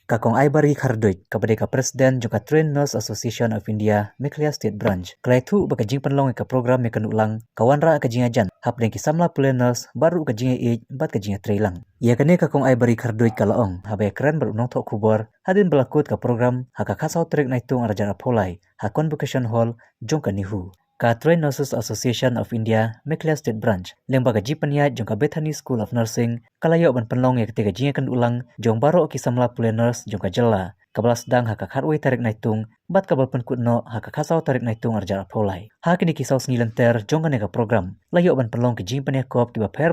Kakong ai bari khardoi kepada Presiden juga Train Nurse Association of India Meghalaya State Branch. Kelai tu bakajing penlong ke program yang ulang kawan ra kajing ajan. Hap dengan kisamla pule nurse baru kajing bat kajing trailang. Ia kene kakong ai bari khardoi kalaong habai keren berunong tok kubur hadin belakut ke program haka khasau trek naitung arajan apolai ha convocation hall jong kanihu. Ka Train Nurses Association of India Meghalaya State Branch lembaga jipaniat jong ka Bethany School of Nursing kalayo ban penlong ya ketika jingan ulang jong baro kisamla pule nurse jong ka jela kabala sedang haka kharwei tarik naitung bat kabal penkutno haka khasau tarik naitung arjar apolai ha kini kisau snilenter jong ka program layo ban penlong ke jipaniat kop ki baper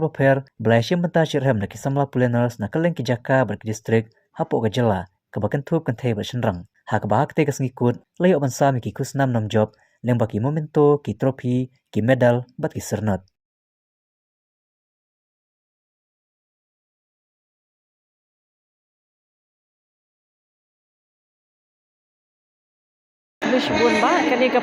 belai syem benta syirhem na kisamla pule nurse na keleng ki jaka ber distrik hapo ka jela kabakan tup kan thai bersenrang ha ka bahak te ka ngikut layo ban sa mi ki kusnam nam job lembak ki momento, ki trofi, ki medal, bat ki sernot. Bun ba kadeka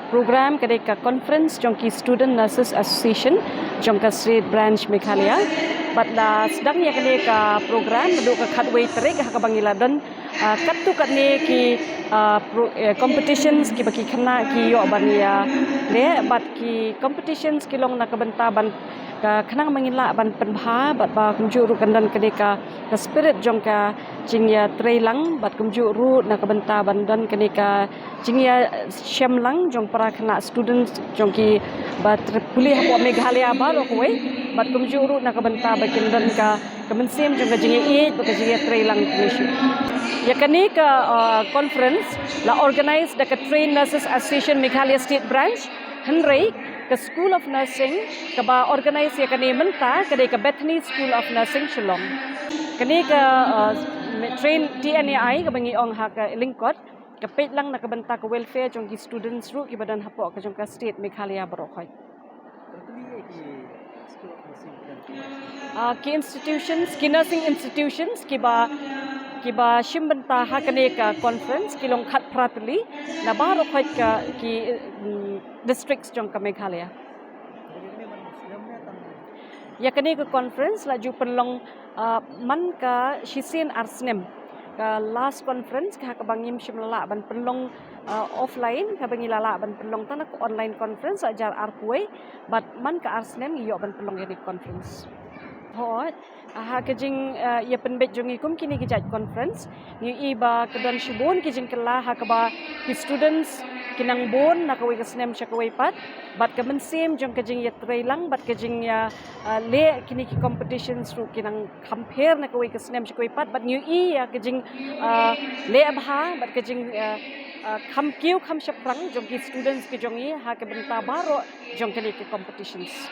program kadeka conference jong ki Student Nurses Association jong ka State Branch Meghalaya bat da sedang ya kadeka program duk ka khatwei terik ha ka bangila don kat tu kat ne ki competitions ki baki khana ki yo bania le bat ki competitions ki long na ka benta ban ka khanang mangila ban penbha bat ba kumju ru kandan kadeka ka spirit jong ka jingya trailang bat kumju ru na ka benta ban dan kadeka jingya syamlang jong para khana students jong ki bat pulih hapo Meghalaya ba ro koi bat kumju ru na ka benta ba kindan ka kemensem jong ka jingya ba ka jingya trailang issue ya kani ka conference la organize the Train Nurses Association Meghalaya State Branch Henry ke School of Nursing ke ba organize ya kani menta ke ka Bethany School of Nursing Shillong kani ka train TNAI ke bangi ong ha ka lingkot ke pet lang na ka benta ka welfare jong ki students ru ki badan hapo ka jong ka state Meghalaya barokhoi ki institutions ki nursing institutions ki ba shimbanta ha kane ka conference ki long khat pratli na baro khoi ka ki districts jong ka Meghalaya ya kane ka conference la ju penlong man ka shisin arsnem ka last conference ka bangim shimla ban penlong offline ka bangi lala ban penlong tan ka online conference ajar arkuai but man ka arsnem yo ban penlong ni conference hot ha kajing ya penbet jongi kum kini kijat conference ni iba kedan shibon kijing kala ha ka ba ki students kinang bon na kawai kasnem sya kawai pat bat ka mensem jong kajing ya trailang bat kajing ya le kini ki competitions ru kinang compare na kawai kasnem sya kawai pat bat ni ya kajing le abha bat kajing kham kiu kham shaprang jong ki students ki jongi ha ka benta baro jong kini ki competitions